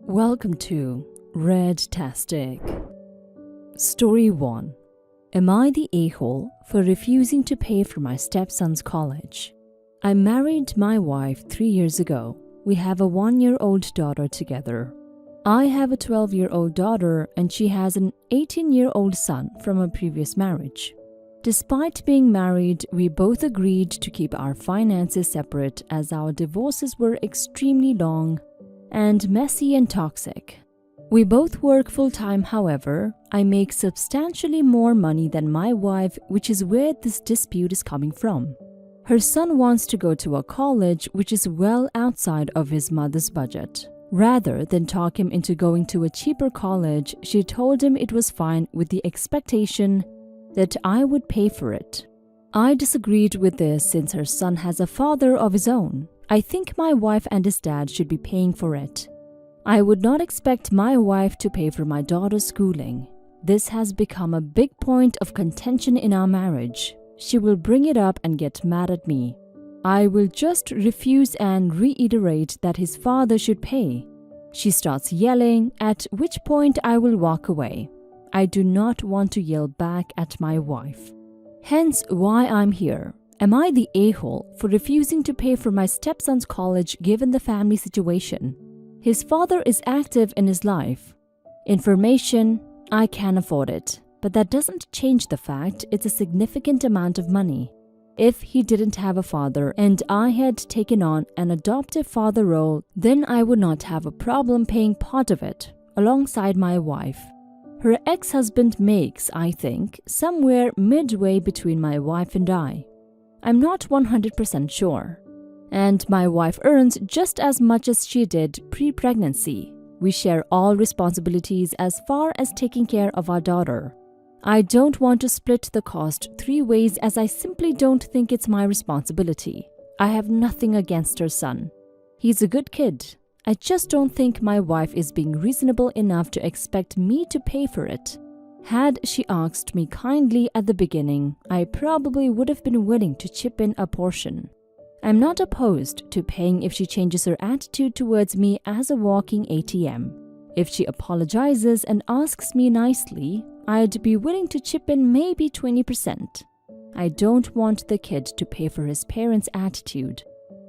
Welcome to Red-tastic. Story 1. Am I the a-hole for refusing to pay for my stepson's college? I married my wife 3 years ago. We have a 1-year-old daughter together. I have a 12-year-old daughter and she has an 18-year-old son from a previous marriage. Despite being married, we both agreed to keep our finances separate as our divorces were extremely long and messy and toxic. We both work full-time, however. I make substantially more money than my wife, which is where this dispute is coming from. Her son wants to go to a college which is well outside of his mother's budget. Rather than talk him into going to a cheaper college, she told him it was fine with the expectation that I would pay for it. I disagreed with this since her son has a father of his own. I think my wife and his dad should be paying for it. I would not expect my wife to pay for my daughter's schooling. This has become a big point of contention in our marriage. She will bring it up and get mad at me. I will just refuse and reiterate that his father should pay. She starts yelling, at which point I will walk away. I do not want to yell back at my wife. Hence why I'm here. Am I the a-hole for refusing to pay for my stepson's college given the family situation? His father is active in his life. Information, I can afford it, but that doesn't change the fact it's a significant amount of money. If he didn't have a father and I had taken on an adoptive father role, then I would not have a problem paying part of it alongside my wife. Her ex-husband makes, I think, somewhere midway between my wife and I. I'm not 100% sure. And my wife earns just as much as she did pre-pregnancy. We share all responsibilities as far as taking care of our daughter. I don't want to split the cost 3 ways as I simply don't think it's my responsibility. I have nothing against her son. He's a good kid. I just don't think my wife is being reasonable enough to expect me to pay for it. Had she asked me kindly at the beginning, I probably would have been willing to chip in a portion. I'm not opposed to paying if she changes her attitude towards me as a walking ATM. If she apologizes and asks me nicely, I'd be willing to chip in maybe 20%. I don't want the kid to pay for his parents' attitude.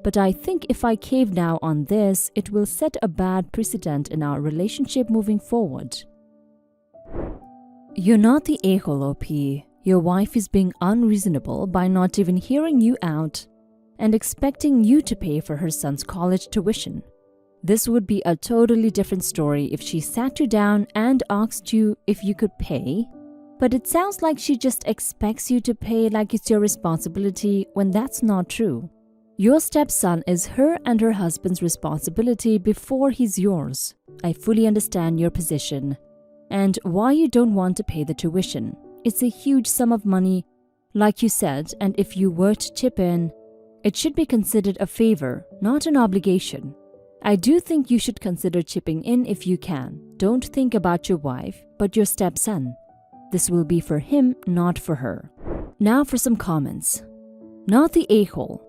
But I think if I cave now on this, it will set a bad precedent in our relationship moving forward. You're not the a-hole, OP. Your wife is being unreasonable by not even hearing you out and expecting you to pay for her son's college tuition. This would be a totally different story if she sat you down and asked you if you could pay, but it sounds like she just expects you to pay like it's your responsibility when that's not true. Your stepson is her and her husband's responsibility before he's yours. I fully understand your position and why you don't want to pay the tuition. It's a huge sum of money, like you said, and if you were to chip in, it should be considered a favor, not an obligation. I do think you should consider chipping in if you can. Don't think about your wife, but your stepson. This will be for him, not for her. Now for some comments. Not the a-hole.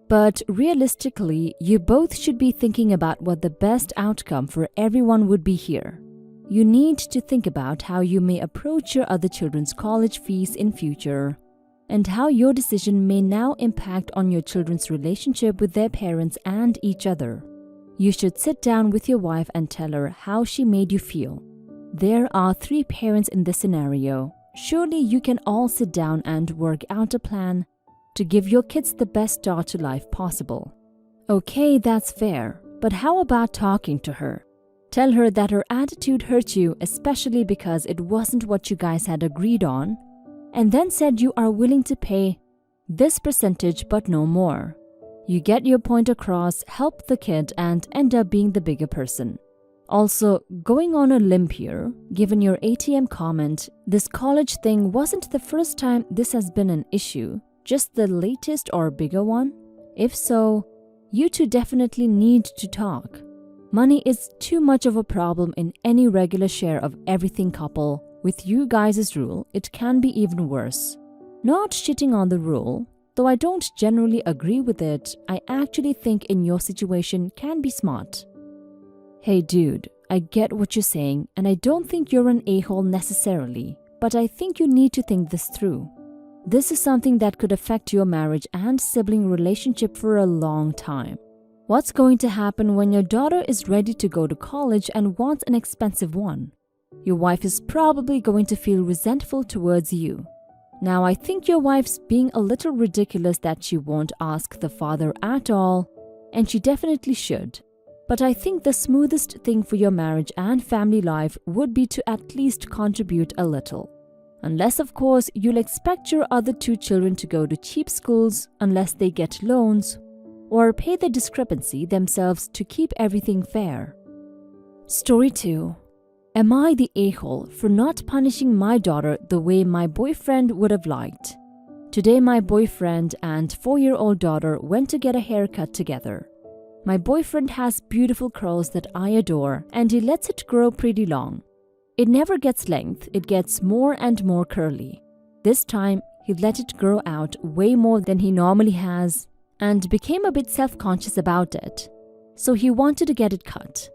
But realistically, you both should be thinking about what the best outcome for everyone would be here. You need to think about how you may approach your other children's college fees in future, and how your decision may now impact on your children's relationship with their parents and each other. You should sit down with your wife and tell her how she made you feel. There are 3 parents in this scenario. Surely you can all sit down and work out a plan to give your kids the best start to life possible. Okay, that's fair, but how about talking to her? Tell her that her attitude hurt you, especially because it wasn't what you guys had agreed on, and then said you are willing to pay this percentage but no more. You get your point across, help the kid, and end up being the bigger person. Also, going on a limb here, given your ATM comment, this college thing wasn't the first time this has been an issue. Just the latest or bigger one? If so, you two definitely need to talk. Money is too much of a problem in any regular share of everything couple. With you guys' rule, it can be even worse. Not shitting on the rule, though I don't generally agree with it, I actually think in your situation can be smart. Hey dude, I get what you're saying, and I don't think you're an a-hole necessarily, but I think you need to think this through. This is something that could affect your marriage and sibling relationship for a long time. What's going to happen when your daughter is ready to go to college and wants an expensive one? Your wife is probably going to feel resentful towards you. Now, I think your wife's being a little ridiculous that she won't ask the father at all, and she definitely should. But I think the smoothest thing for your marriage and family life would be to at least contribute a little. Unless, of course, you'll expect your other 2 children to go to cheap schools unless they get loans, or pay the discrepancy themselves to keep everything fair. Story 2. Am I the a-hole for not punishing my daughter the way my boyfriend would have liked? Today, my boyfriend and 4-year-old daughter went to get a haircut together. My boyfriend has beautiful curls that I adore, and he lets it grow pretty long. It never gets length, it gets more and more curly. This time, he let it grow out way more than he normally has and became a bit self-conscious about it. So he wanted to get it cut.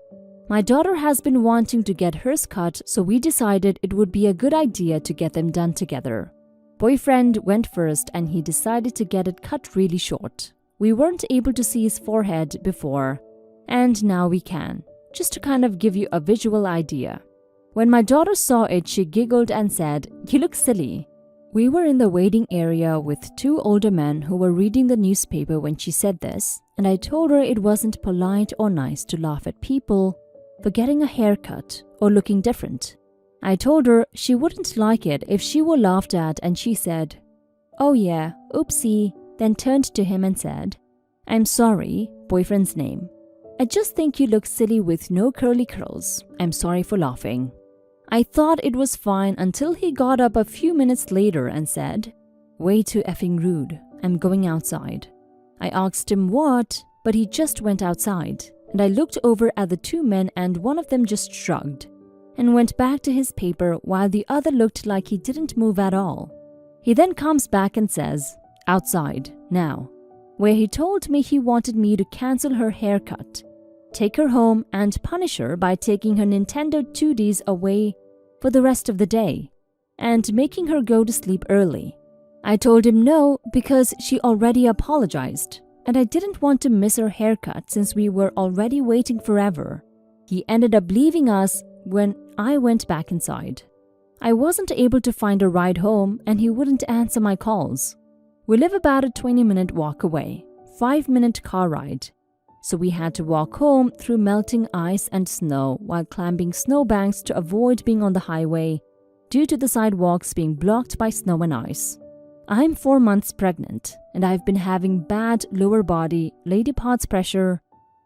My daughter has been wanting to get hers cut, so we decided it would be a good idea to get them done together. Boyfriend went first and he decided to get it cut really short. We weren't able to see his forehead before, and now we can, just to kind of give you a visual idea. When my daughter saw it, she giggled and said, "You look silly." We were in the waiting area with 2 older men who were reading the newspaper when she said this, and I told her it wasn't polite or nice to laugh at people for getting a haircut or looking different. I told her she wouldn't like it if she were laughed at, and she said, "Oh yeah, oopsie," then turned to him and said, "I'm sorry," boyfriend's name. "I just think you look silly with no curly curls. I'm sorry for laughing." I thought it was fine until he got up a few minutes later and said, "Way too effing rude. I'm going outside." I asked him what, but he just went outside, and I looked over at the 2 men and one of them just shrugged and went back to his paper while the other looked like he didn't move at all. He then comes back and says, "Outside, now," where he told me he wanted me to cancel her haircut, take her home and punish her by taking her Nintendo 2Ds away for the rest of the day and making her go to sleep early. I told him no because she already apologized and I didn't want to miss her haircut since we were already waiting forever. He ended up leaving us when I went back inside. I wasn't able to find a ride home and he wouldn't answer my calls. We live about a 20-minute walk away, 5-minute car ride. So we had to walk home through melting ice and snow while climbing snowbanks to avoid being on the highway due to the sidewalks being blocked by snow and ice. I'm 4 months pregnant and I've been having bad lower body lady parts pressure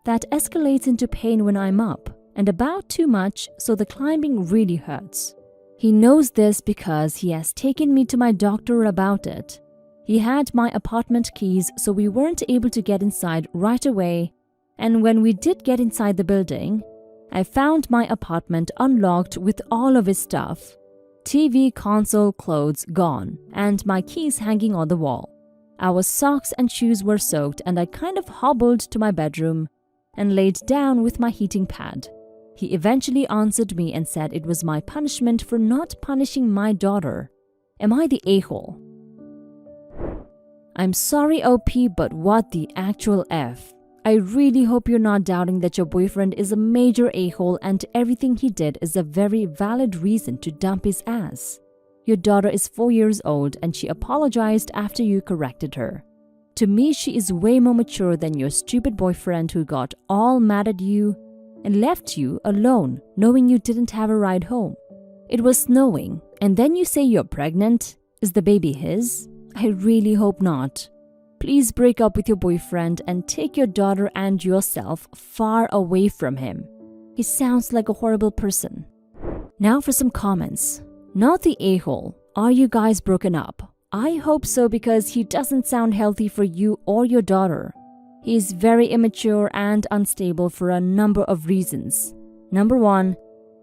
that escalates into pain when I'm up and about too much, so the climbing really hurts. He knows this because he has taken me to my doctor about it. He had my apartment keys, so we weren't able to get inside right away. And when we did get inside the building, I found my apartment unlocked with all of his stuff. TV, console, clothes gone, and my keys hanging on the wall. Our socks and shoes were soaked and I kind of hobbled to my bedroom and laid down with my heating pad. He eventually answered me and said it was my punishment for not punishing my daughter. Am I the a-hole? I'm sorry, OP, but what the actual F? I really hope you're not doubting that your boyfriend is a major a-hole and everything he did is a very valid reason to dump his ass. Your daughter is 4 years old and she apologized after you corrected her. To me, she is way more mature than your stupid boyfriend who got all mad at you and left you alone knowing you didn't have a ride home. It was snowing and then you say you're pregnant. Is the baby his? I really hope not. Please break up with your boyfriend and take your daughter and yourself far away from him. He sounds like a horrible person. Now for some comments. Not the a-hole. Are you guys broken up? I hope so because he doesn't sound healthy for you or your daughter. He is very immature and unstable for a number of reasons. Number 1,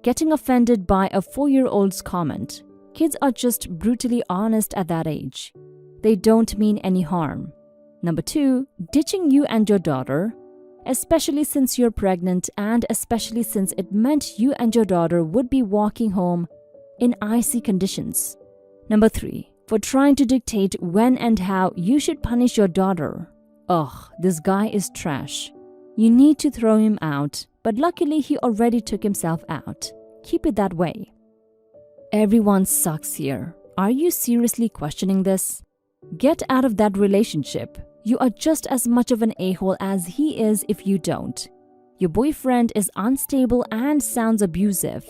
getting offended by a 4-year-old's comment. Kids are just brutally honest at that age. They don't mean any harm. Number 2, ditching you and your daughter. especially since you're pregnant and especially since it meant you and your daughter would be walking home in icy conditions. Number 3. For trying to dictate when and how you should punish your daughter. Ugh, this guy is trash. You need to throw him out, but luckily he already took himself out. Keep it that way. Everyone sucks here. Are you seriously questioning this? Get out of that relationship. You are just as much of an a-hole as he is if you don't. Your boyfriend is unstable and sounds abusive.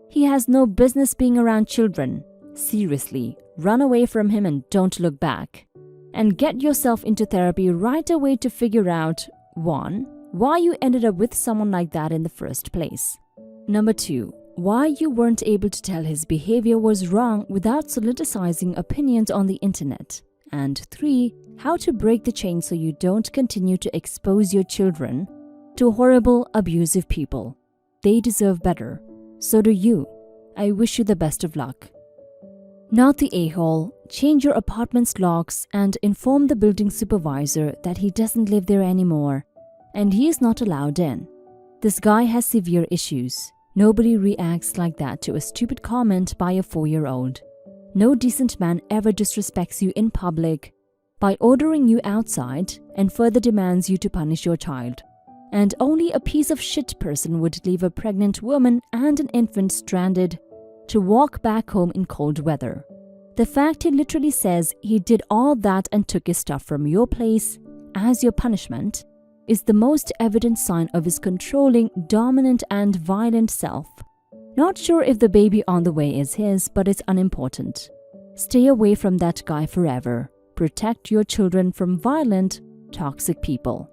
He has no business being around children. Seriously, run away from him and don't look back. And get yourself into therapy right away to figure out 1. Why you ended up with someone like that in the first place. Number 2. Why you weren't able to tell his behavior was wrong without solidified opinions on the internet. And 3. How to break the chain so you don't continue to expose your children to horrible, abusive people. They deserve better. So do you. I wish you the best of luck. Not the a-hole. Change your apartment's locks and inform the building supervisor that he doesn't live there anymore and he is not allowed in. This guy has severe issues. Nobody reacts like that to a stupid comment by a 4-year-old. No decent man ever disrespects you in public by ordering you outside and further demands you to punish your child. And only a piece of shit person would leave a pregnant woman and an infant stranded to walk back home in cold weather. The fact he literally says he did all that and took his stuff from your place as your punishment is the most evident sign of his controlling, dominant and violent self. Not sure if the baby on the way is his, but it's unimportant. Stay away from that guy forever. Protect your children from violent, toxic people.